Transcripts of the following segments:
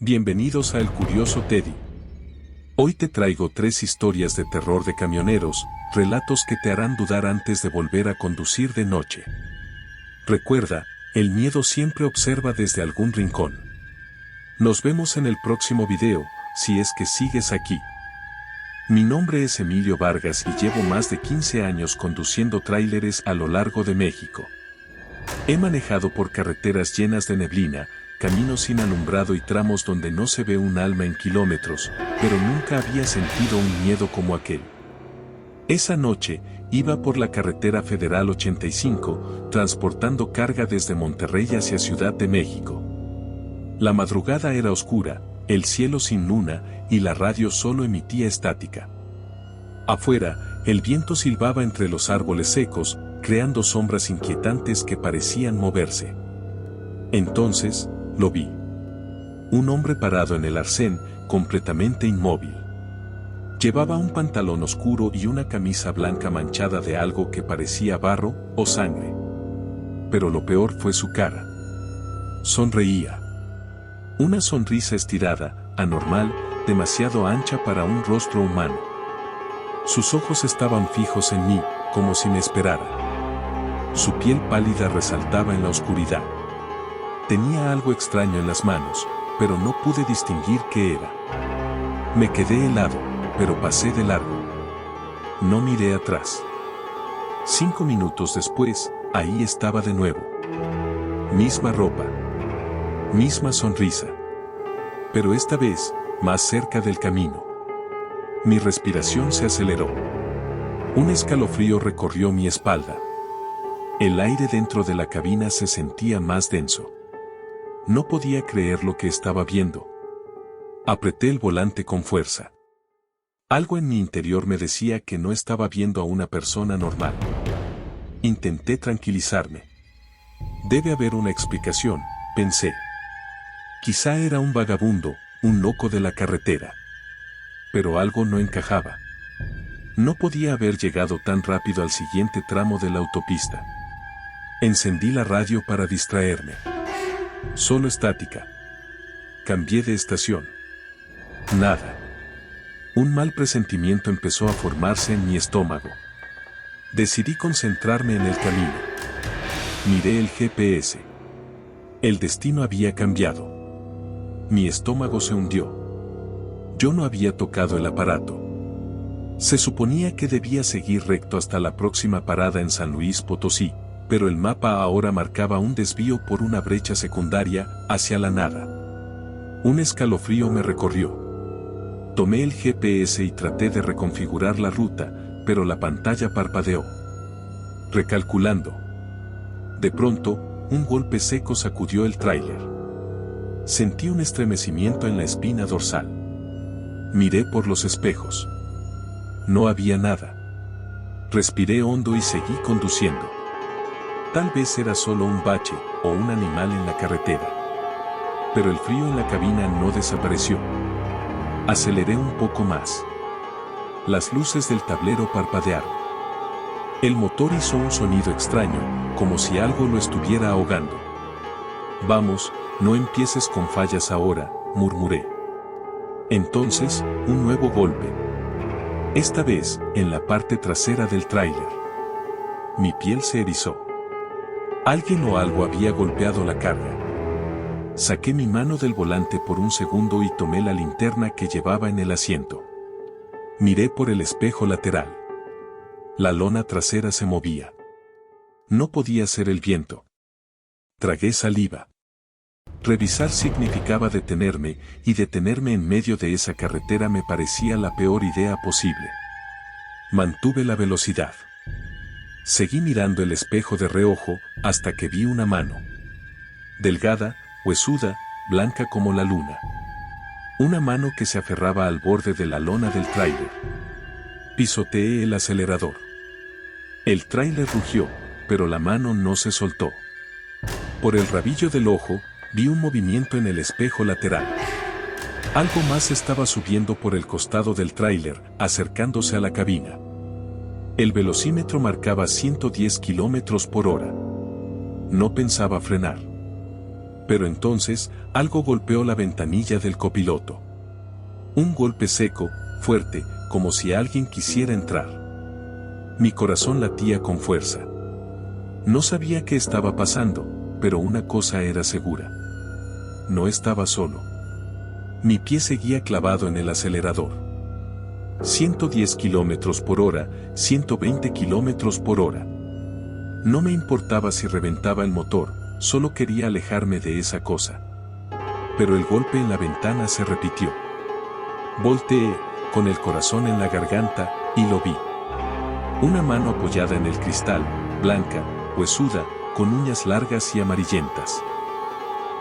Bienvenidos a El Curioso Teddy. Hoy te traigo 3 historias de terror de camioneros, relatos que te harán dudar antes de volver a conducir de noche. Recuerda, el miedo siempre observa desde algún rincón. Nos vemos en el próximo video, si es que sigues aquí. Mi nombre es Emilio Vargas y llevo más de 15 años conduciendo tráileres a lo largo de México. He manejado por carreteras llenas de neblina, caminos sin alumbrado y tramos donde no se ve un alma en kilómetros, pero nunca había sentido un miedo como aquel. Esa noche, iba por la carretera Federal 85, transportando carga desde Monterrey hacia Ciudad de México. La madrugada era oscura, el cielo sin luna, y la radio solo emitía estática. Afuera, el viento silbaba entre los árboles secos, creando sombras inquietantes que parecían moverse. Entonces, lo vi. Un hombre parado en el arcén, completamente inmóvil. Llevaba un pantalón oscuro y una camisa blanca manchada de algo que parecía barro o sangre. Pero lo peor fue su cara. Sonreía. Una sonrisa estirada, anormal, demasiado ancha para un rostro humano. Sus ojos estaban fijos en mí, como si me esperara. Su piel pálida resaltaba en la oscuridad. Tenía algo extraño en las manos, pero no pude distinguir qué era. Me quedé helado, pero pasé de largo. No miré atrás. 5 minutos después, ahí estaba de nuevo. Misma ropa. Misma sonrisa. Pero esta vez, más cerca del camino. Mi respiración se aceleró. Un escalofrío recorrió mi espalda. El aire dentro de la cabina se sentía más denso. No podía creer lo que estaba viendo. Apreté el volante con fuerza. Algo en mi interior me decía que no estaba viendo a una persona normal. Intenté tranquilizarme. Debe haber una explicación, pensé. Quizá era un vagabundo, un loco de la carretera. Pero algo no encajaba. No podía haber llegado tan rápido al siguiente tramo de la autopista. Encendí la radio para distraerme. Solo estática. Cambié de estación. Nada. Un mal presentimiento empezó a formarse en mi estómago. Decidí concentrarme en el camino. Miré el GPS. El destino había cambiado. Mi estómago se hundió. Yo no había tocado el aparato. Se suponía que debía seguir recto hasta la próxima parada en San Luis Potosí, pero el mapa ahora marcaba un desvío por una brecha secundaria, hacia la nada. Un escalofrío me recorrió. Tomé el GPS y traté de reconfigurar la ruta, pero la pantalla parpadeó. Recalculando. De pronto, un golpe seco sacudió el tráiler. Sentí un estremecimiento en la espina dorsal. Miré por los espejos. No había nada. Respiré hondo y seguí conduciendo. Tal vez era solo un bache, o un animal en la carretera. Pero el frío en la cabina no desapareció. Aceleré un poco más. Las luces del tablero parpadearon. El motor hizo un sonido extraño, como si algo lo estuviera ahogando. Vamos, no empieces con fallas ahora, murmuré. Entonces, un nuevo golpe. Esta vez, en la parte trasera del tráiler. Mi piel se erizó. Alguien o algo había golpeado la carga. Saqué mi mano del volante por un segundo y tomé la linterna que llevaba en el asiento. Miré por el espejo lateral. La lona trasera se movía. No podía ser el viento. Tragué saliva. Revisar significaba detenerme, y detenerme en medio de esa carretera me parecía la peor idea posible. Mantuve la velocidad. Seguí mirando el espejo de reojo, hasta que vi una mano. Delgada, huesuda, blanca como la luna. Una mano que se aferraba al borde de la lona del tráiler. Pisoteé el acelerador. El tráiler rugió, pero la mano no se soltó. Por el rabillo del ojo, vi un movimiento en el espejo lateral. Algo más estaba subiendo por el costado del tráiler, acercándose a la cabina. El velocímetro marcaba 110 kilómetros por hora. No pensaba frenar. Pero entonces, algo golpeó la ventanilla del copiloto. Un golpe seco, fuerte, como si alguien quisiera entrar. Mi corazón latía con fuerza. No sabía qué estaba pasando, pero una cosa era segura. No estaba solo. Mi pie seguía clavado en el acelerador. 110 kilómetros por hora, 120 kilómetros por hora. No me importaba si reventaba el motor, solo quería alejarme de esa cosa. Pero el golpe en la ventana se repitió. Volteé, con el corazón en la garganta, y lo vi. Una mano apoyada en el cristal, blanca, huesuda, con uñas largas y amarillentas.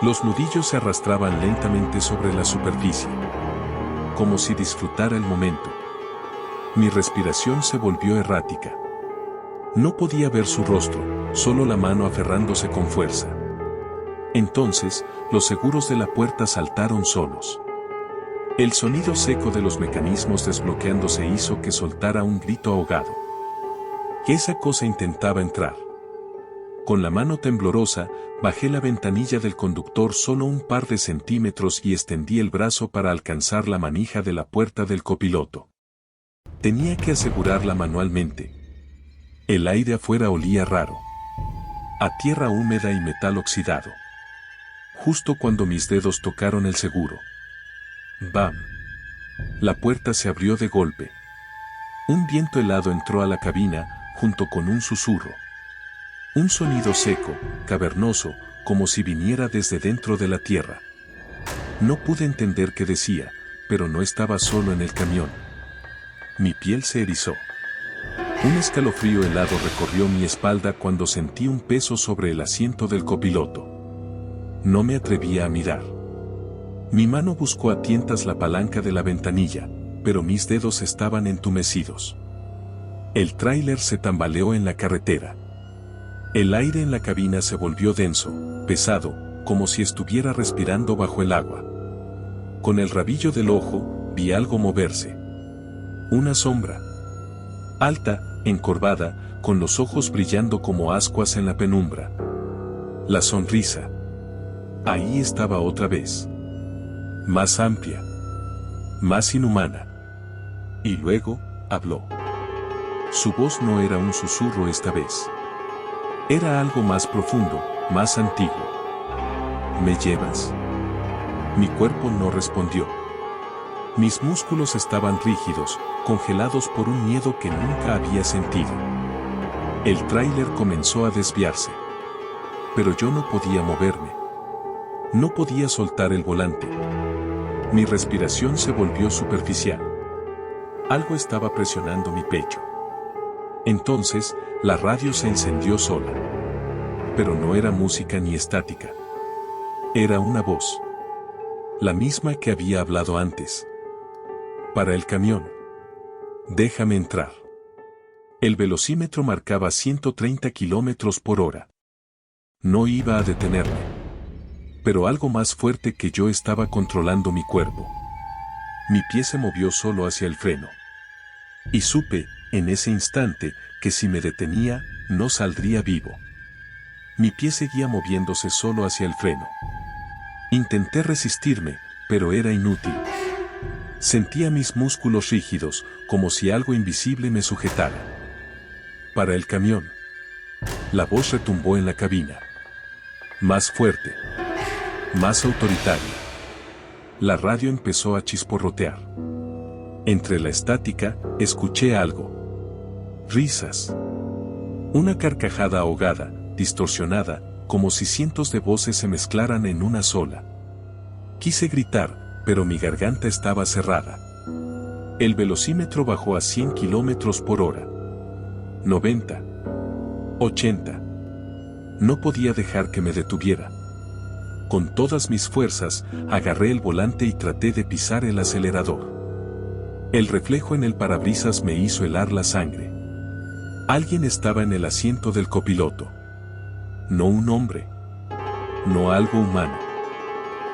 Los nudillos se arrastraban lentamente sobre la superficie, como si disfrutara el momento. Mi respiración se volvió errática. No podía ver su rostro, solo la mano aferrándose con fuerza. Entonces, los seguros de la puerta saltaron solos. El sonido seco de los mecanismos desbloqueándose hizo que soltara un grito ahogado. Esa cosa intentaba entrar. Con la mano temblorosa, bajé la ventanilla del conductor solo un par de centímetros y extendí el brazo para alcanzar la manija de la puerta del copiloto. Tenía que asegurarla manualmente. El aire afuera olía raro. A tierra húmeda y metal oxidado. Justo cuando mis dedos tocaron el seguro. ¡Bam! La puerta se abrió de golpe. Un viento helado entró a la cabina, junto con un susurro. Un sonido seco, cavernoso, como si viniera desde dentro de la tierra. No pude entender qué decía, pero no estaba solo en el camión. Mi piel se erizó. Un escalofrío helado recorrió mi espalda cuando sentí un peso sobre el asiento del copiloto. No me atrevía a mirar. Mi mano buscó a tientas la palanca de la ventanilla, pero mis dedos estaban entumecidos. El tráiler se tambaleó en la carretera. El aire en la cabina se volvió denso, pesado, como si estuviera respirando bajo el agua. Con el rabillo del ojo, vi algo moverse. Una sombra. Alta, encorvada, con los ojos brillando como ascuas en la penumbra. La sonrisa. Ahí estaba otra vez. Más amplia. Más inhumana. Y luego, habló. Su voz no era un susurro esta vez. Era algo más profundo, más antiguo. ¿Me llevas? Mi cuerpo no respondió. Mis músculos estaban rígidos, congelados por un miedo que nunca había sentido. El tráiler comenzó a desviarse. Pero yo no podía moverme. No podía soltar el volante. Mi respiración se volvió superficial. Algo estaba presionando mi pecho. Entonces, la radio se encendió sola. Pero no era música ni estática. Era una voz. La misma que había hablado antes. Para el camión. Déjame entrar. El velocímetro marcaba 130 kilómetros por hora. No iba a detenerme. Pero algo más fuerte que yo estaba controlando mi cuerpo. Mi pie se movió solo hacia el freno. Y supe, en ese instante, que si me detenía, no saldría vivo. Mi pie seguía moviéndose solo hacia el freno. Intenté resistirme, pero era inútil. Sentía mis músculos rígidos, como si algo invisible me sujetara. Para el camión. La voz retumbó en la cabina. Más fuerte. Más autoritaria. La radio empezó a chisporrotear. Entre la estática, escuché algo. Risas. Una carcajada ahogada, distorsionada, como si cientos de voces se mezclaran en una sola. Quise gritar, pero mi garganta estaba cerrada. El velocímetro bajó a 100 kilómetros por hora. 90. 80. No podía dejar que me detuviera. Con todas mis fuerzas, agarré el volante y traté de pisar el acelerador. El reflejo en el parabrisas me hizo helar la sangre. Alguien estaba en el asiento del copiloto. No un hombre. No algo humano.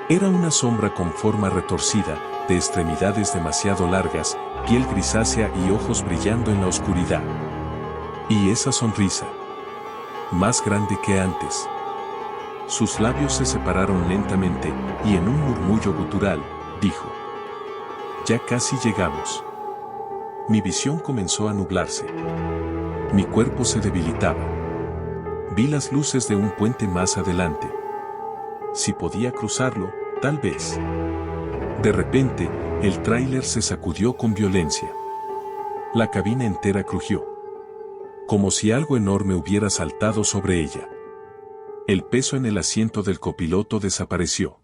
Era una sombra con forma retorcida, de extremidades demasiado largas, piel grisácea y ojos brillando en la oscuridad. Y esa sonrisa. Más grande que antes. Sus labios se separaron lentamente, y en un murmullo gutural, dijo: «Ya casi llegamos». Mi visión comenzó a nublarse. Mi cuerpo se debilitaba. Vi las luces de un puente más adelante. Si podía cruzarlo, tal vez. De repente, el tráiler se sacudió con violencia. La cabina entera crujió, como si algo enorme hubiera saltado sobre ella. El peso en el asiento del copiloto desapareció.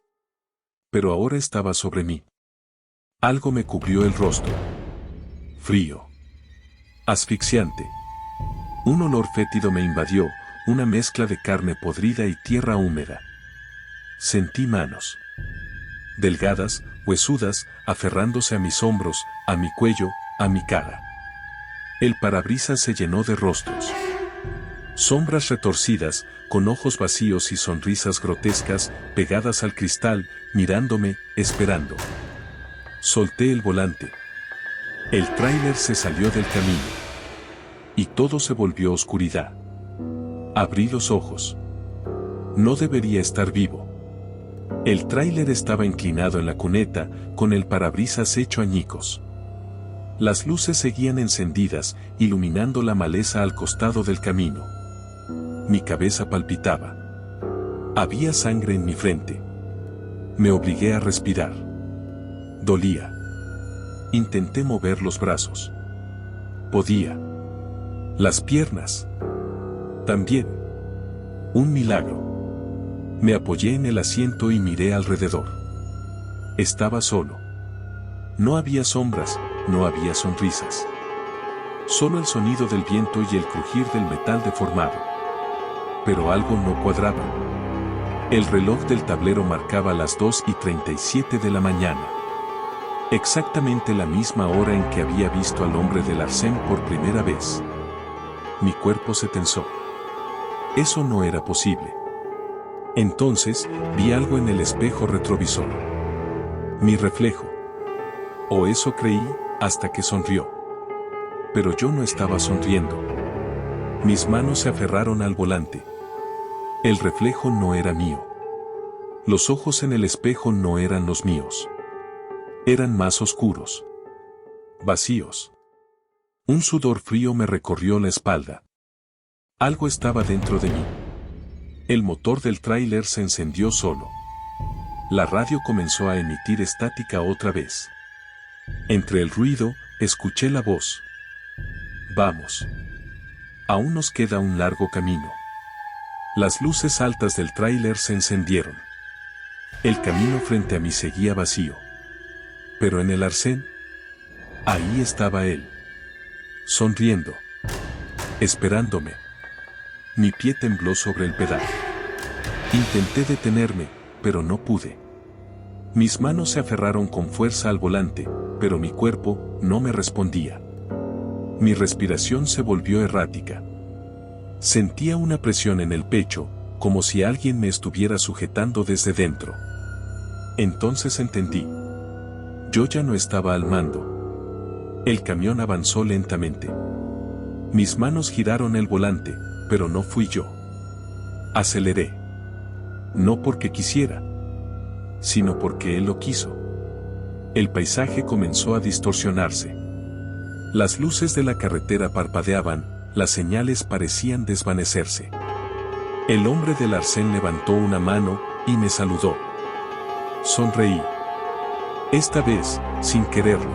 Pero ahora estaba sobre mí. Algo me cubrió el rostro. Frío. Asfixiante. Un olor fétido me invadió, una mezcla de carne podrida y tierra húmeda. Sentí manos. Delgadas, huesudas, aferrándose a mis hombros, a mi cuello, a mi cara. El parabrisas se llenó de rostros. Sombras retorcidas, con ojos vacíos y sonrisas grotescas, pegadas al cristal, mirándome, esperando. Solté el volante. El tráiler se salió del camino. Y todo se volvió oscuridad. Abrí los ojos. No debería estar vivo. El tráiler estaba inclinado en la cuneta, con el parabrisas hecho añicos. Las luces seguían encendidas, iluminando la maleza al costado del camino. Mi cabeza palpitaba. Había sangre en mi frente. Me obligué a respirar. Dolía. Intenté mover los brazos. Podía. Las piernas. También. Un milagro. Me apoyé en el asiento y miré alrededor. Estaba solo. No había sombras, no había sonrisas. Solo el sonido del viento y el crujir del metal deformado. Pero algo no cuadraba. El reloj del tablero marcaba las 2:37 de la mañana. Exactamente la misma hora en que había visto al hombre del arcén por primera vez. Mi cuerpo se tensó. Eso no era posible. Entonces, vi algo en el espejo retrovisor. Mi reflejo. O eso creí, hasta que sonrió. Pero yo no estaba sonriendo. Mis manos se aferraron al volante. El reflejo no era mío. Los ojos en el espejo no eran los míos. Eran más oscuros. Vacíos. Un sudor frío me recorrió la espalda. Algo estaba dentro de mí. El motor del tráiler se encendió solo. La radio comenzó a emitir estática otra vez. Entre el ruido, escuché la voz. Vamos. Aún nos queda un largo camino. Las luces altas del tráiler se encendieron. El camino frente a mí seguía vacío. Pero en el arcén, ahí estaba él. Sonriendo. Esperándome. Mi pie tembló sobre el pedal. Intenté detenerme, pero no pude. Mis manos se aferraron con fuerza al volante, pero mi cuerpo no me respondía. Mi respiración se volvió errática. Sentía una presión en el pecho, como si alguien me estuviera sujetando desde dentro. Entonces entendí. Yo ya no estaba al mando. El camión avanzó lentamente. Mis manos giraron el volante, pero no fui yo. Aceleré. No porque quisiera, sino porque él lo quiso. El paisaje comenzó a distorsionarse. Las luces de la carretera parpadeaban, las señales parecían desvanecerse. El hombre del arcén levantó una mano y me saludó. Sonreí. Esta vez, sin quererlo.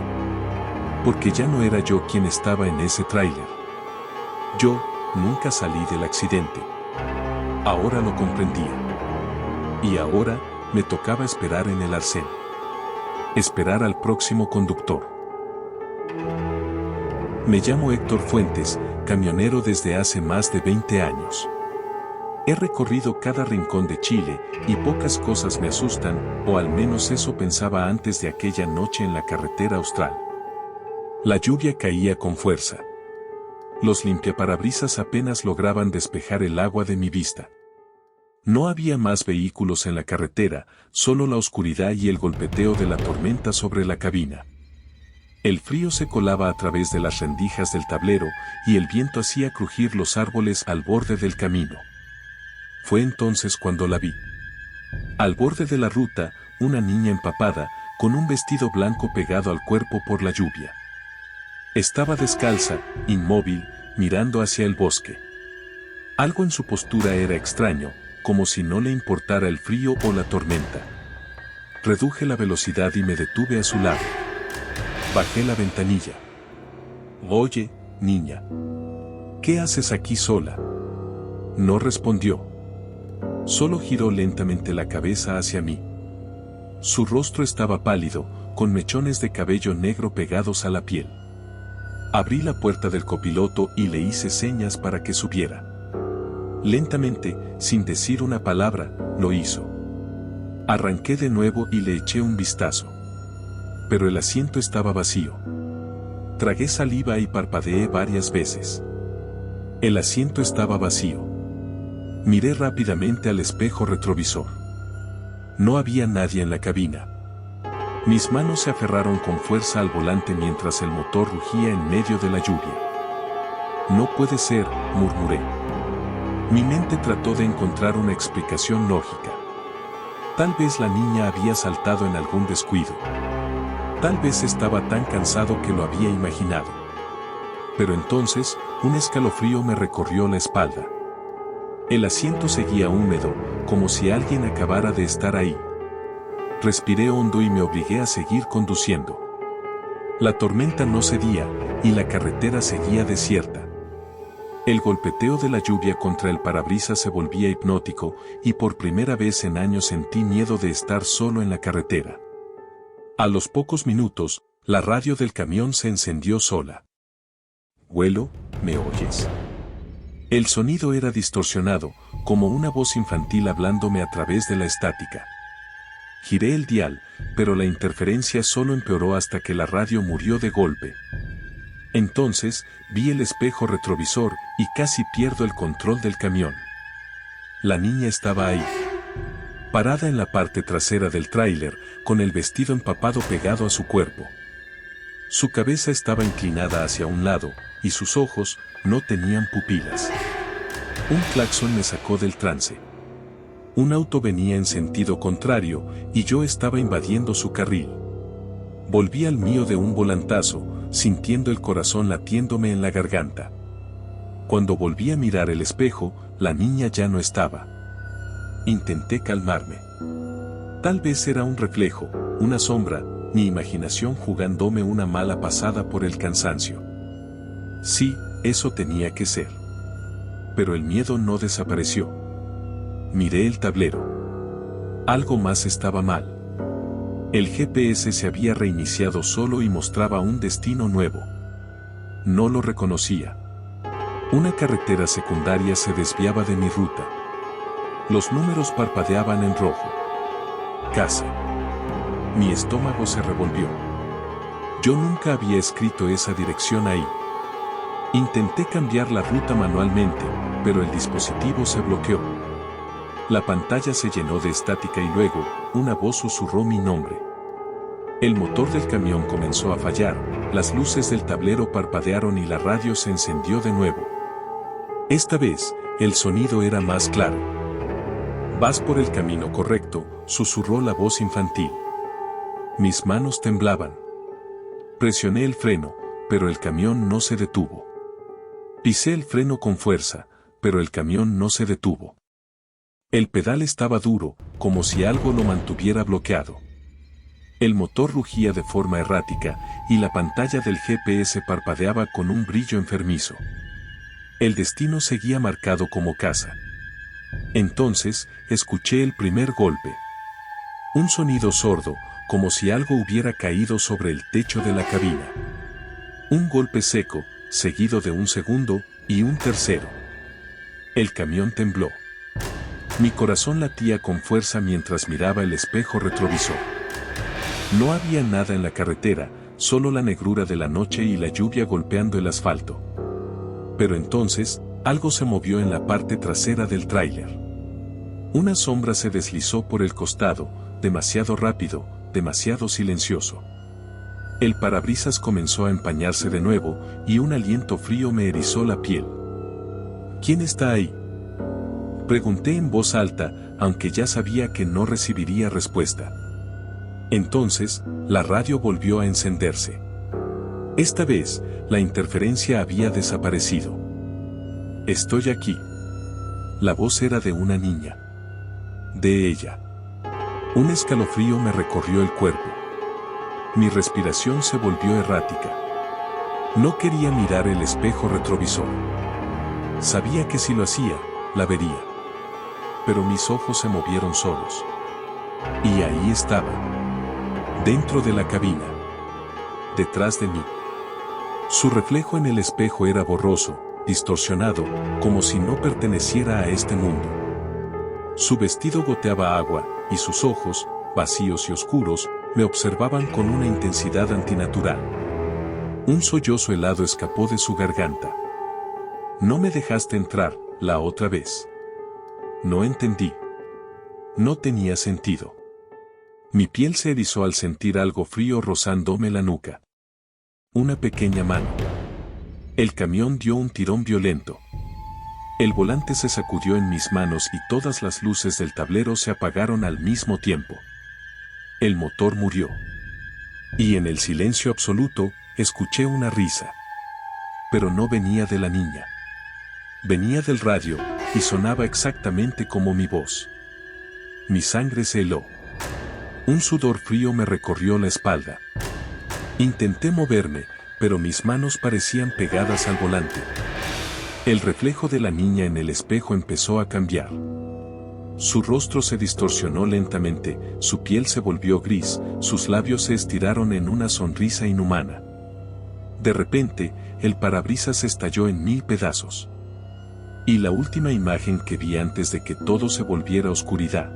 Porque ya no era yo quien estaba en ese tráiler. Yo nunca salí del accidente. Ahora lo comprendía. Y ahora me tocaba esperar en el arcén. Esperar al próximo conductor. Me llamo Héctor Fuentes, camionero desde hace más de 20 años. He recorrido cada rincón de Chile, y pocas cosas me asustan, o al menos eso pensaba antes de aquella noche en la carretera austral. La lluvia caía con fuerza. Los limpiaparabrisas apenas lograban despejar el agua de mi vista. No había más vehículos en la carretera, solo la oscuridad y el golpeteo de la tormenta sobre la cabina. El frío se colaba a través de las rendijas del tablero, y el viento hacía crujir los árboles al borde del camino. Fue entonces cuando la vi. Al borde de la ruta, una niña empapada, con un vestido blanco pegado al cuerpo por la lluvia. Estaba descalza, inmóvil, mirando hacia el bosque. Algo en su postura era extraño, como si no le importara el frío o la tormenta. Reduje la velocidad y me detuve a su lado. Bajé la ventanilla. «Oye, niña. ¿Qué haces aquí sola?». No respondió. Solo giró lentamente la cabeza hacia mí. Su rostro estaba pálido, con mechones de cabello negro pegados a la piel. Abrí la puerta del copiloto y le hice señas para que subiera. Lentamente, sin decir una palabra, lo hizo. Arranqué de nuevo y le eché un vistazo. Pero el asiento estaba vacío. Tragué saliva y parpadeé varias veces. El asiento estaba vacío. Miré rápidamente al espejo retrovisor. No había nadie en la cabina. Mis manos se aferraron con fuerza al volante mientras el motor rugía en medio de la lluvia. «No puede ser», murmuré. Mi mente trató de encontrar una explicación lógica. Tal vez la niña había saltado en algún descuido. Tal vez estaba tan cansado que lo había imaginado. Pero entonces, un escalofrío me recorrió la espalda. El asiento seguía húmedo, como si alguien acabara de estar ahí. Respiré hondo y me obligué a seguir conduciendo. La tormenta no cedía, y la carretera seguía desierta. El golpeteo de la lluvia contra el parabrisas se volvía hipnótico, y por primera vez en años sentí miedo de estar solo en la carretera. A los pocos minutos, la radio del camión se encendió sola. «Abuelo, ¿me oyes?». El sonido era distorsionado, como una voz infantil hablándome a través de la estática. Giré el dial, pero la interferencia solo empeoró hasta que la radio murió de golpe. Entonces, vi el espejo retrovisor y casi pierdo el control del camión. La niña estaba ahí, parada en la parte trasera del tráiler, con el vestido empapado pegado a su cuerpo. Su cabeza estaba inclinada hacia un lado, y sus ojos no tenían pupilas. Un claxon me sacó del trance. Un auto venía en sentido contrario, y yo estaba invadiendo su carril. Volví al mío de un volantazo, sintiendo el corazón latiéndome en la garganta. Cuando volví a mirar el espejo, la niña ya no estaba. Intenté calmarme. Tal vez era un reflejo, una sombra, mi imaginación jugándome una mala pasada por el cansancio. Sí, eso tenía que ser. Pero el miedo no desapareció. Miré el tablero. Algo más estaba mal. El GPS se había reiniciado solo y mostraba un destino nuevo. No lo reconocía. Una carretera secundaria se desviaba de mi ruta. Los números parpadeaban en rojo. Casa. Mi estómago se revolvió. Yo nunca había escrito esa dirección ahí. Intenté cambiar la ruta manualmente, pero el dispositivo se bloqueó. La pantalla se llenó de estática y luego, una voz susurró mi nombre. El motor del camión comenzó a fallar, las luces del tablero parpadearon y la radio se encendió de nuevo. Esta vez, el sonido era más claro. «Vas por el camino correcto», susurró la voz infantil. Mis manos temblaban. Presioné el freno, pero el camión no se detuvo. Pisé el freno con fuerza, pero el camión no se detuvo. El pedal estaba duro, como si algo lo mantuviera bloqueado. El motor rugía de forma errática, y la pantalla del GPS parpadeaba con un brillo enfermizo. El destino seguía marcado como casa. Entonces, escuché el primer golpe. Un sonido sordo, como si algo hubiera caído sobre el techo de la cabina. Un golpe seco, seguido de un segundo, y un tercero. El camión tembló. Mi corazón latía con fuerza mientras miraba el espejo retrovisor. No había nada en la carretera, solo la negrura de la noche y la lluvia golpeando el asfalto. Pero entonces, algo se movió en la parte trasera del tráiler. Una sombra se deslizó por el costado, demasiado rápido, demasiado silencioso. El parabrisas comenzó a empañarse de nuevo, y un aliento frío me erizó la piel. «¿Quién está ahí?». Pregunté en voz alta, aunque ya sabía que no recibiría respuesta. Entonces, la radio volvió a encenderse. Esta vez, la interferencia había desaparecido. Estoy aquí. La voz era de una niña. De ella. Un escalofrío me recorrió el cuerpo. Mi respiración se volvió errática. No quería mirar el espejo retrovisor. Sabía que si lo hacía, la vería. Pero mis ojos se movieron solos. Y ahí estaba. Dentro de la cabina. Detrás de mí. Su reflejo en el espejo era borroso, distorsionado, como si no perteneciera a este mundo. Su vestido goteaba agua, y sus ojos, vacíos y oscuros, me observaban con una intensidad antinatural. Un sollozo helado escapó de su garganta. No me dejaste entrar, la otra vez. No entendí. No tenía sentido. Mi piel se erizó al sentir algo frío rozándome la nuca. Una pequeña mano. El camión dio un tirón violento. El volante se sacudió en mis manos y todas las luces del tablero se apagaron al mismo tiempo. El motor murió. Y en el silencio absoluto, escuché una risa. Pero no venía de la niña. Venía del radio, y sonaba exactamente como mi voz. Mi sangre se heló. Un sudor frío me recorrió la espalda. Intenté moverme, pero mis manos parecían pegadas al volante. El reflejo de la niña en el espejo empezó a cambiar. Su rostro se distorsionó lentamente, su piel se volvió gris, sus labios se estiraron en una sonrisa inhumana. De repente, el parabrisas estalló en 1000 pedazos. Y la última imagen que vi antes de que todo se volviera oscuridad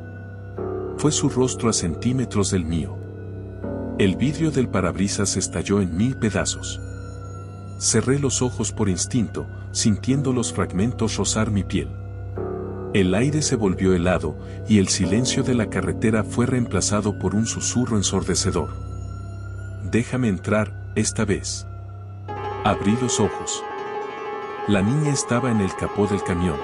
fue su rostro a centímetros del mío. El vidrio del parabrisas estalló en 1000 pedazos. Cerré los ojos por instinto, sintiendo los fragmentos rozar mi piel. El aire se volvió helado, y el silencio de la carretera fue reemplazado por un susurro ensordecedor. Déjame entrar, esta vez. Abrí los ojos. La niña estaba en el capó del camión.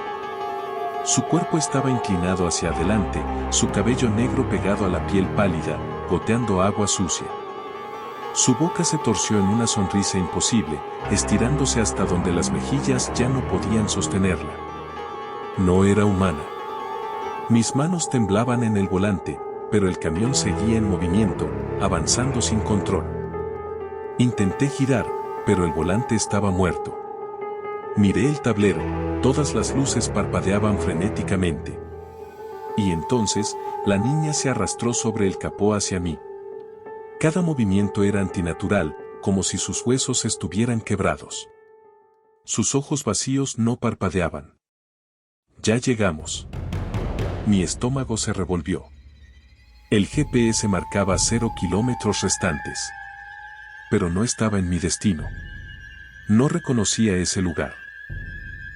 Su cuerpo estaba inclinado hacia adelante, su cabello negro pegado a la piel pálida, goteando agua sucia. Su boca se torció en una sonrisa imposible, estirándose hasta donde las mejillas ya no podían sostenerla. No era humana. Mis manos temblaban en el volante, pero el camión seguía en movimiento, avanzando sin control. Intenté girar, pero el volante estaba muerto. Miré el tablero, todas las luces parpadeaban frenéticamente. Y entonces, la niña se arrastró sobre el capó hacia mí. Cada movimiento era antinatural, como si sus huesos estuvieran quebrados. Sus ojos vacíos no parpadeaban. Ya llegamos. Mi estómago se revolvió. El GPS marcaba 0 kilómetros restantes. Pero no estaba en mi destino. No reconocía ese lugar.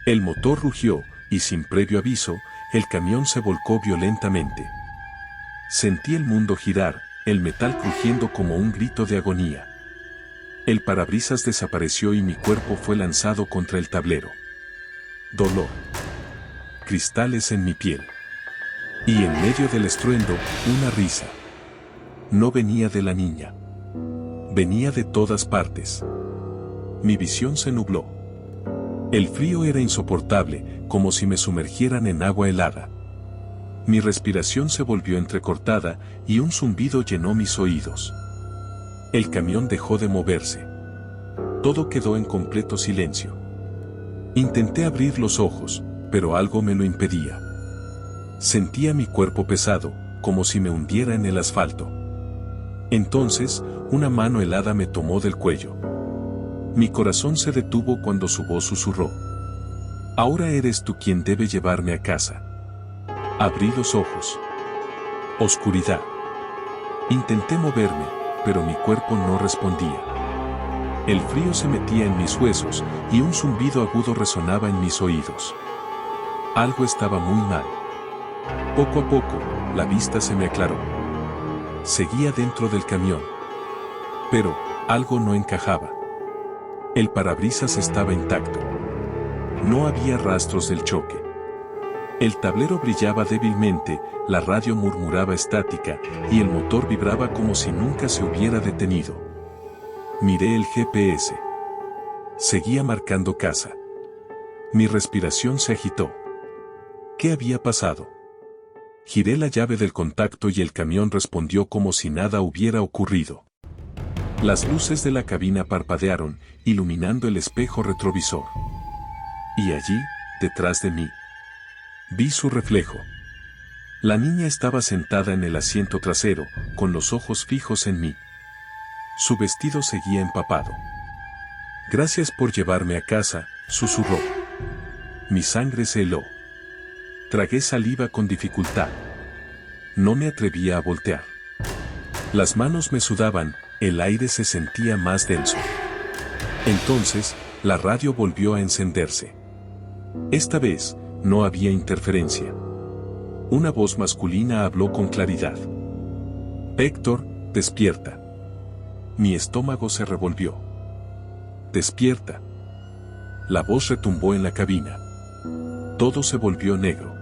El motor rugió, y sin previo aviso, el camión se volcó violentamente. Sentí el mundo girar, el metal crujiendo como un grito de agonía. El parabrisas desapareció y mi cuerpo fue lanzado contra el tablero. Dolor. Cristales en mi piel. Y en medio del estruendo, una risa. No venía de la niña. Venía de todas partes. Mi visión se nubló. El frío era insoportable, como si me sumergieran en agua helada. Mi respiración se volvió entrecortada y un zumbido llenó mis oídos. El camión dejó de moverse. Todo quedó en completo silencio. Intenté abrir los ojos, pero algo me lo impedía. Sentía mi cuerpo pesado, como si me hundiera en el asfalto. Entonces, una mano helada me tomó del cuello. Mi corazón se detuvo cuando su voz susurró. Ahora eres tú quien debe llevarme a casa. Abrí los ojos. Oscuridad. Intenté moverme, pero mi cuerpo no respondía. El frío se metía en mis huesos y un zumbido agudo resonaba en mis oídos. Algo estaba muy mal. Poco a poco, la vista se me aclaró. Seguía dentro del camión. Pero, algo no encajaba. El parabrisas estaba intacto. No había rastros del choque. El tablero brillaba débilmente, la radio murmuraba estática, y el motor vibraba como si nunca se hubiera detenido. Miré el GPS. Seguía marcando casa. Mi respiración se agitó. ¿Qué había pasado? Giré la llave del contacto y el camión respondió como si nada hubiera ocurrido. Las luces de la cabina parpadearon, iluminando el espejo retrovisor. Y allí, detrás de mí, vi su reflejo. La niña estaba sentada en el asiento trasero, con los ojos fijos en mí. Su vestido seguía empapado. «Gracias por llevarme a casa», susurró. Mi sangre se heló. Tragué saliva con dificultad. No me atrevía a voltear. Las manos me sudaban, el aire se sentía más denso. Entonces, la radio volvió a encenderse. Esta vez, no había interferencia. Una voz masculina habló con claridad. «Héctor, despierta». Mi estómago se revolvió. «Despierta». La voz retumbó en la cabina. Todo se volvió negro.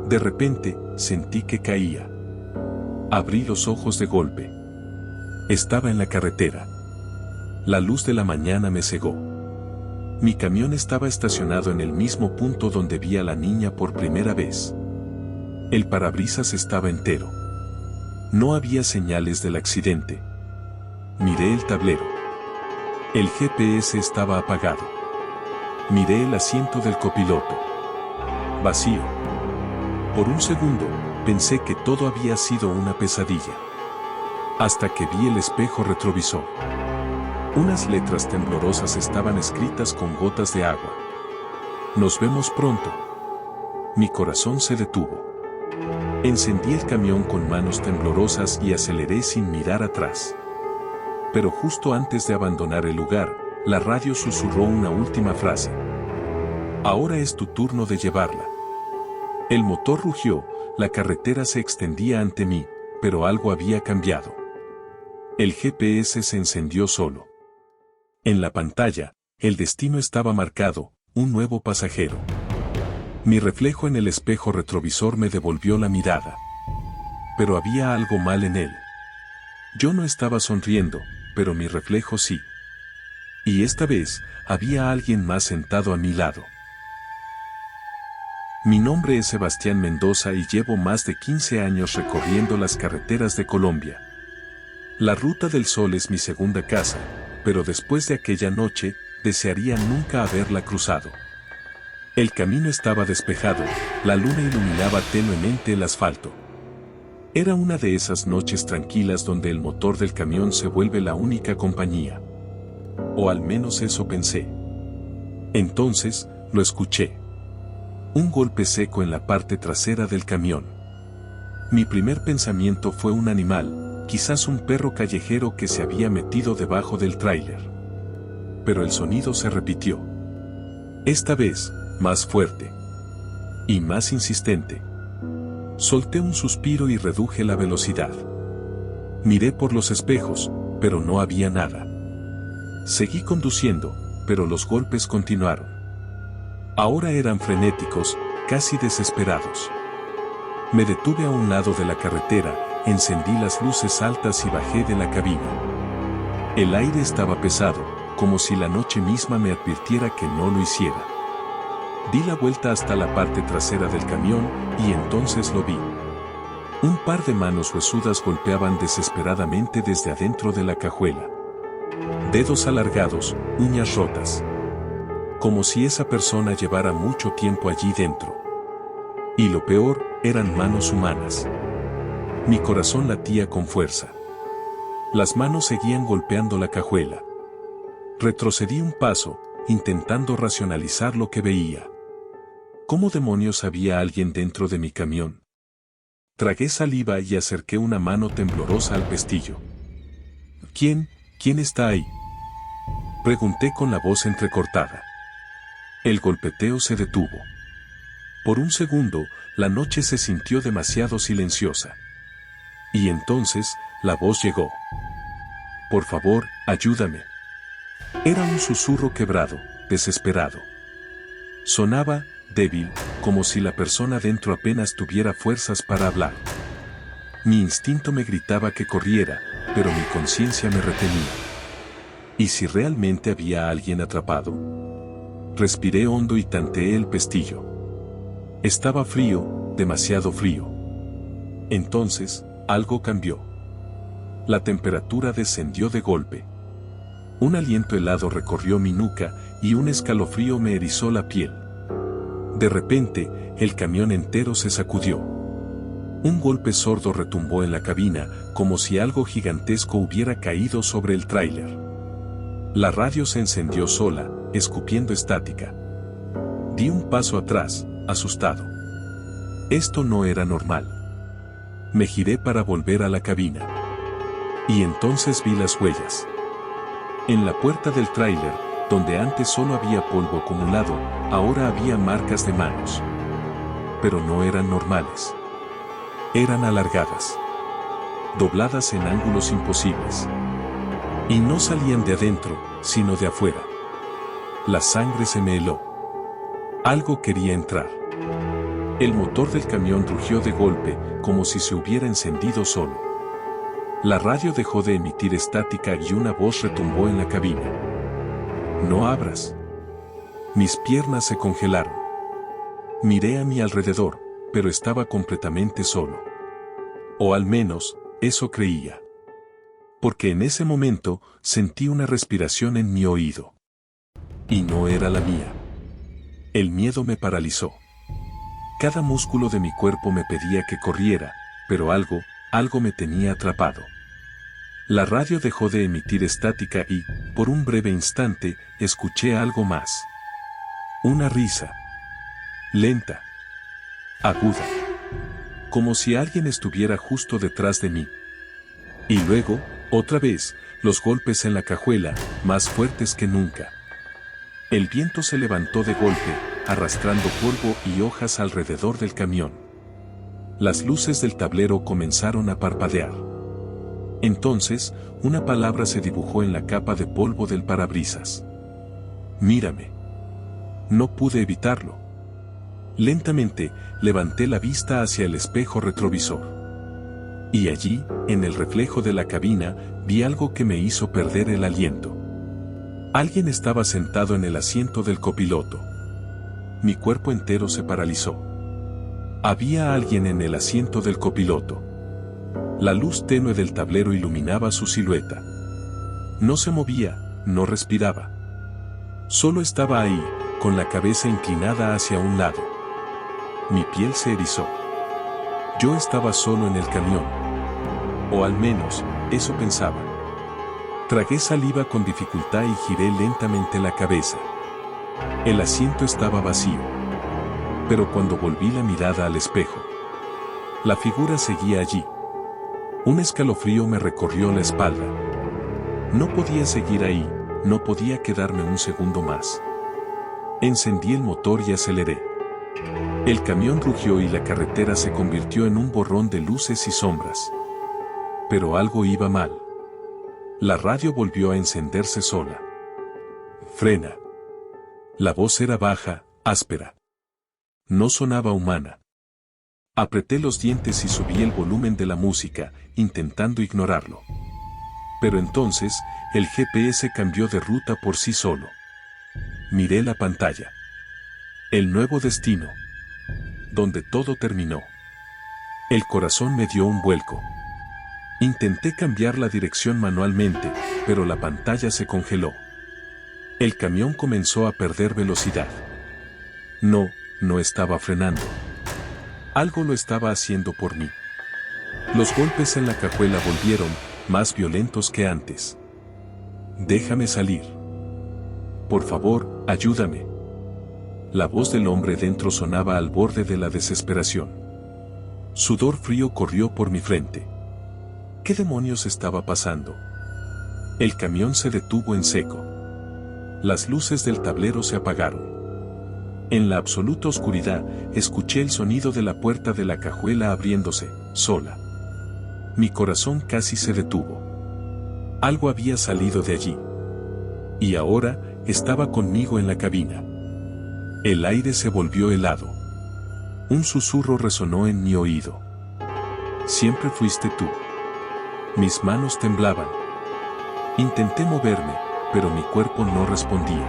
De repente, sentí que caía. Abrí los ojos de golpe. Estaba en la carretera. La luz de la mañana me cegó. Mi camión estaba estacionado en el mismo punto donde vi a la niña por primera vez. El parabrisas estaba entero. No había señales del accidente. Miré el tablero. El GPS estaba apagado. Miré el asiento del copiloto. Vacío. Por un segundo, pensé que todo había sido una pesadilla. Hasta que vi el espejo retrovisor. Unas letras temblorosas estaban escritas con gotas de agua. «Nos vemos pronto». Mi corazón se detuvo. Encendí el camión con manos temblorosas y aceleré sin mirar atrás. Pero justo antes de abandonar el lugar, la radio susurró una última frase. «Ahora es tu turno de llevarla». El motor rugió, la carretera se extendía ante mí, pero algo había cambiado. El GPS se encendió solo. En la pantalla, el destino estaba marcado, un nuevo pasajero. Mi reflejo en el espejo retrovisor me devolvió la mirada. Pero había algo mal en él. Yo no estaba sonriendo, pero mi reflejo sí. Y esta vez, había alguien más sentado a mi lado. Mi nombre es Sebastián Mendoza y llevo más de 15 años recorriendo las carreteras de Colombia. La Ruta del Sol es mi segunda casa, pero después de aquella noche, desearía nunca haberla cruzado. El camino estaba despejado, la luna iluminaba tenuemente el asfalto. Era una de esas noches tranquilas donde el motor del camión se vuelve la única compañía. O al menos eso pensé. Entonces, lo escuché. Un golpe seco en la parte trasera del camión. Mi primer pensamiento fue un animal, quizás un perro callejero que se había metido debajo del tráiler. Pero el sonido se repitió. Esta vez, más fuerte. Y más insistente. Solté un suspiro y reduje la velocidad. Miré por los espejos, pero no había nada. Seguí conduciendo, pero los golpes continuaron. Ahora eran frenéticos, casi desesperados. Me detuve a un lado de la carretera, encendí las luces altas y bajé de la cabina. El aire estaba pesado, como si la noche misma me advirtiera que no lo hiciera. Di la vuelta hasta la parte trasera del camión y entonces lo vi. Un par de manos huesudas golpeaban desesperadamente desde adentro de la cajuela. Dedos alargados, uñas rotas. Como si esa persona llevara mucho tiempo allí dentro. Y lo peor, eran manos humanas. Mi corazón latía con fuerza. Las manos seguían golpeando la cajuela. Retrocedí un paso, intentando racionalizar lo que veía. ¿Cómo demonios había alguien dentro de mi camión? Tragué saliva y acerqué una mano temblorosa al pestillo. ¿Quién está ahí?», pregunté con la voz entrecortada. El golpeteo se detuvo. Por un segundo, la noche se sintió demasiado silenciosa. Y entonces, la voz llegó. «Por favor, ayúdame». Era un susurro quebrado, desesperado. Sonaba, débil, como si la persona dentro apenas tuviera fuerzas para hablar. Mi instinto me gritaba que corriera, pero mi conciencia me retenía. ¿Y si realmente había alguien atrapado? Respiré hondo y tanteé el pestillo. Estaba frío, demasiado frío. Entonces, algo cambió. La temperatura descendió de golpe. Un aliento helado recorrió mi nuca y un escalofrío me erizó la piel. De repente, el camión entero se sacudió. Un golpe sordo retumbó en la cabina, como si algo gigantesco hubiera caído sobre el tráiler. La radio se encendió sola, escupiendo estática. Di un paso atrás, asustado. Esto no era normal. Me giré para volver a la cabina. Y entonces vi las huellas. En la puerta del tráiler, donde antes solo había polvo acumulado, ahora había marcas de manos. Pero no eran normales. Eran alargadas. Dobladas en ángulos imposibles. Y no salían de adentro, sino de afuera. La sangre se me heló. Algo quería entrar. El motor del camión rugió de golpe, como si se hubiera encendido solo. La radio dejó de emitir estática y una voz retumbó en la cabina. No abras. Mis piernas se congelaron. Miré a mi alrededor, pero estaba completamente solo. O al menos, eso creía. Porque en ese momento, sentí una respiración en mi oído. Y no era la mía. El miedo me paralizó. Cada músculo de mi cuerpo me pedía que corriera, pero algo me tenía atrapado. La radio dejó de emitir estática y, por un breve instante, escuché algo más. Una risa. Lenta. Aguda. Como si alguien estuviera justo detrás de mí. Y luego, otra vez, los golpes en la cajuela, más fuertes que nunca. El viento se levantó de golpe, arrastrando polvo y hojas alrededor del camión. Las luces del tablero comenzaron a parpadear. Entonces, una palabra se dibujó en la capa de polvo del parabrisas. Mírame. No pude evitarlo. Lentamente, levanté la vista hacia el espejo retrovisor. Y allí, en el reflejo de la cabina, vi algo que me hizo perder el aliento. Alguien estaba sentado en el asiento del copiloto. Mi cuerpo entero se paralizó. Había alguien en el asiento del copiloto. La luz tenue del tablero iluminaba su silueta. No se movía, no respiraba. Solo estaba ahí, con la cabeza inclinada hacia un lado. Mi piel se erizó. Yo estaba solo en el camión. O al menos, eso pensaba. Tragué saliva con dificultad y giré lentamente la cabeza. El asiento estaba vacío. Pero cuando volví la mirada al espejo, la figura seguía allí. Un escalofrío me recorrió la espalda. No podía seguir ahí, no podía quedarme un segundo más. Encendí el motor y aceleré. El camión rugió y la carretera se convirtió en un borrón de luces y sombras. Pero algo iba mal. La radio volvió a encenderse sola. Frena. La voz era baja, áspera. No sonaba humana. Apreté los dientes y subí el volumen de la música, intentando ignorarlo. Pero entonces, el GPS cambió de ruta por sí solo. Miré la pantalla. El nuevo destino. Donde todo terminó. El corazón me dio un vuelco. Intenté cambiar la dirección manualmente, pero la pantalla se congeló. El camión comenzó a perder velocidad. No estaba frenando. Algo lo estaba haciendo por mí. Los golpes en la cajuela volvieron, más violentos que antes. Déjame salir. Por favor, ayúdame. La voz del hombre dentro sonaba al borde de la desesperación. Sudor frío corrió por mi frente. ¿Qué demonios estaba pasando? El camión se detuvo en seco. Las luces del tablero se apagaron. En la absoluta oscuridad, escuché el sonido de la puerta de la cajuela abriéndose, sola. Mi corazón casi se detuvo. Algo había salido de allí. Y ahora, estaba conmigo en la cabina. El aire se volvió helado. Un susurro resonó en mi oído. Siempre fuiste tú. Mis manos temblaban. Intenté moverme, pero mi cuerpo no respondía.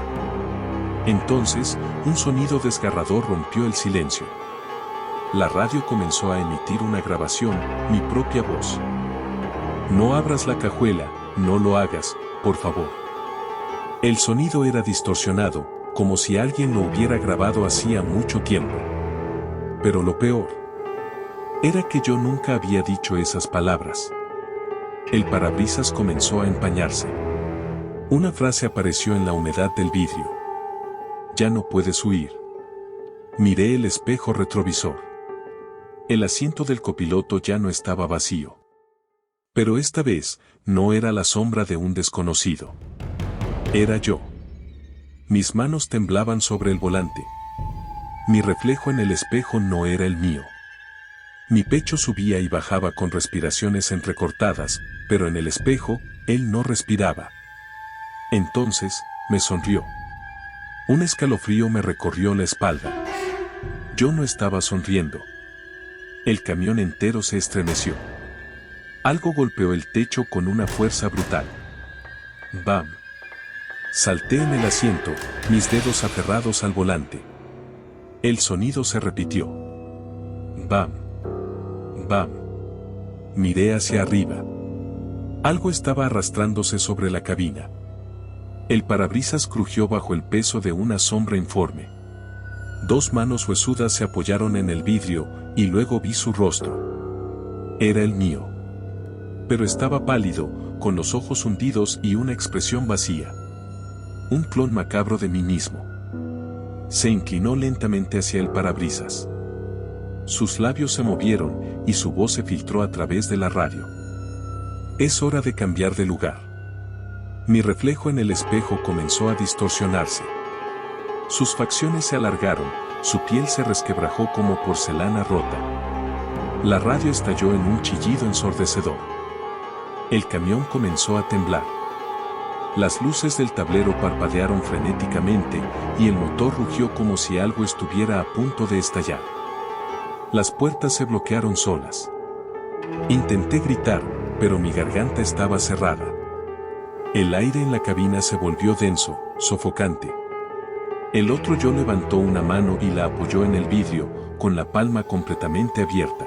Entonces, un sonido desgarrador rompió el silencio. La radio comenzó a emitir una grabación, mi propia voz. No abras la cajuela, no lo hagas, por favor. El sonido era distorsionado, como si alguien lo hubiera grabado hacía mucho tiempo. Pero lo peor era que yo nunca había dicho esas palabras. El parabrisas comenzó a empañarse. Una frase apareció en la humedad del vidrio. Ya no puedes huir. Miré el espejo retrovisor. El asiento del copiloto ya no estaba vacío. Pero esta vez, no era la sombra de un desconocido. Era yo. Mis manos temblaban sobre el volante. Mi reflejo en el espejo no era el mío. Mi pecho subía y bajaba con respiraciones entrecortadas, pero en el espejo, él no respiraba. Entonces, me sonrió. Un escalofrío me recorrió la espalda. Yo no estaba sonriendo. El camión entero se estremeció. Algo golpeó el techo con una fuerza brutal. ¡Bam! Salté en el asiento, mis dedos aferrados al volante. El sonido se repitió. ¡Bam! ¡Bam! Miré hacia arriba. Algo estaba arrastrándose sobre la cabina. El parabrisas crujió bajo el peso de una sombra informe. Dos manos huesudas se apoyaron en el vidrio, y luego vi su rostro. Era el mío. Pero estaba pálido, con los ojos hundidos y una expresión vacía. Un clon macabro de mí mismo. Se inclinó lentamente hacia el parabrisas. Sus labios se movieron, y su voz se filtró a través de la radio. Es hora de cambiar de lugar. Mi reflejo en el espejo comenzó a distorsionarse. Sus facciones se alargaron, su piel se resquebrajó como porcelana rota. La radio estalló en un chillido ensordecedor. El camión comenzó a temblar. Las luces del tablero parpadearon frenéticamente, y el motor rugió como si algo estuviera a punto de estallar. Las puertas se bloquearon solas. Intenté gritar, pero mi garganta estaba cerrada. El aire en la cabina se volvió denso, sofocante. El otro yo levantó una mano y la apoyó en el vidrio, con la palma completamente abierta.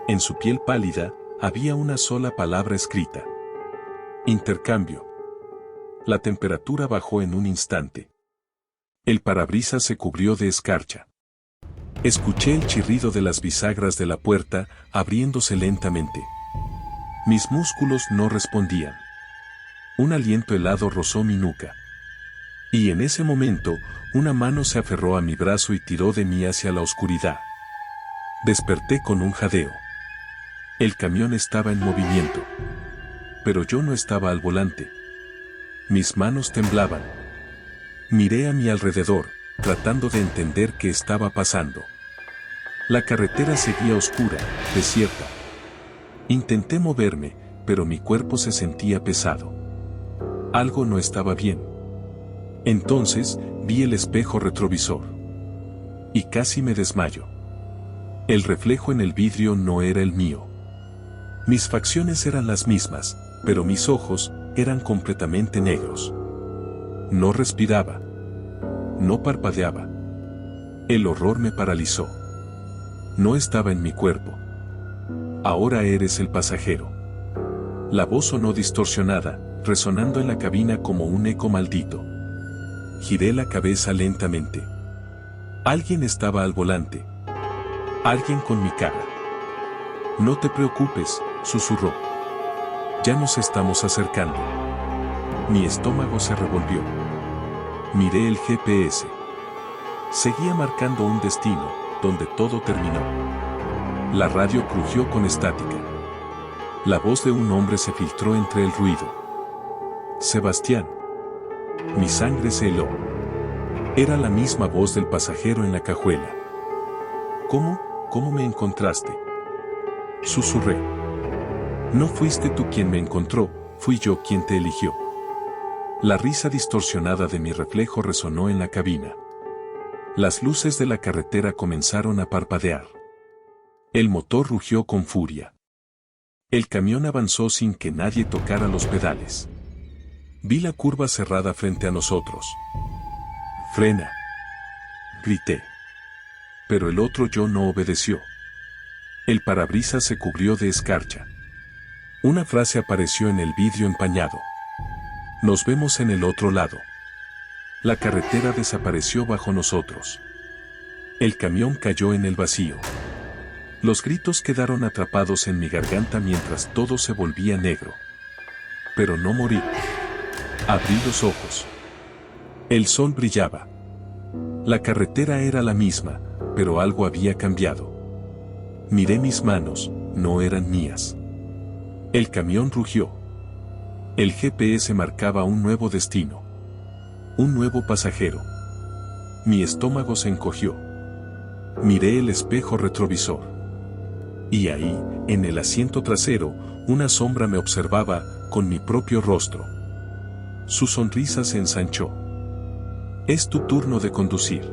En su piel pálida, había una sola palabra escrita. Intercambio. La temperatura bajó en un instante. El parabrisas se cubrió de escarcha. Escuché el chirrido de las bisagras de la puerta, abriéndose lentamente. Mis músculos no respondían. Un aliento helado rozó mi nuca. Y en ese momento, una mano se aferró a mi brazo y tiró de mí hacia la oscuridad. Desperté con un jadeo. El camión estaba en movimiento. Pero yo no estaba al volante. Mis manos temblaban. Miré a mi alrededor, tratando de entender qué estaba pasando. La carretera seguía oscura, desierta. Intenté moverme, pero mi cuerpo se sentía pesado. Algo no estaba bien. Entonces, vi el espejo retrovisor. Y casi me desmayo. El reflejo en el vidrio no era el mío. Mis facciones eran las mismas, pero mis ojos eran completamente negros. No respiraba. No parpadeaba. El horror me paralizó. No estaba en mi cuerpo. Ahora eres el pasajero. La voz sonó distorsionada, resonando en la cabina como un eco maldito. Giré la cabeza lentamente. Alguien estaba al volante. Alguien con mi cara. No te preocupes, susurró. Ya nos estamos acercando. Mi estómago se revolvió. Miré el GPS. Seguía marcando un destino, donde todo terminó. La radio crujió con estática. La voz de un hombre se filtró entre el ruido. Sebastián. Mi sangre se heló. Era la misma voz del pasajero en la cajuela. ¿Cómo me encontraste? Susurré. No fuiste tú quien me encontró, fui yo quien te eligió. La risa distorsionada de mi reflejo resonó en la cabina. Las luces de la carretera comenzaron a parpadear. El motor rugió con furia. El camión avanzó sin que nadie tocara los pedales. Vi la curva cerrada frente a nosotros. «¡Frena!», grité. Pero el otro yo no obedeció. El parabrisas se cubrió de escarcha. Una frase apareció en el vidrio empañado. «Nos vemos en el otro lado». La carretera desapareció bajo nosotros. El camión cayó en el vacío. Los gritos quedaron atrapados en mi garganta mientras todo se volvía negro. Pero no morí. Abrí los ojos. El sol brillaba. La carretera era la misma, pero algo había cambiado. Miré mis manos, no eran mías. El camión rugió. El GPS marcaba un nuevo destino. Un nuevo pasajero. Mi estómago se encogió. Miré el espejo retrovisor. Y ahí, en el asiento trasero, una sombra me observaba, con mi propio rostro. Su sonrisa se ensanchó. «Es tu turno de conducir».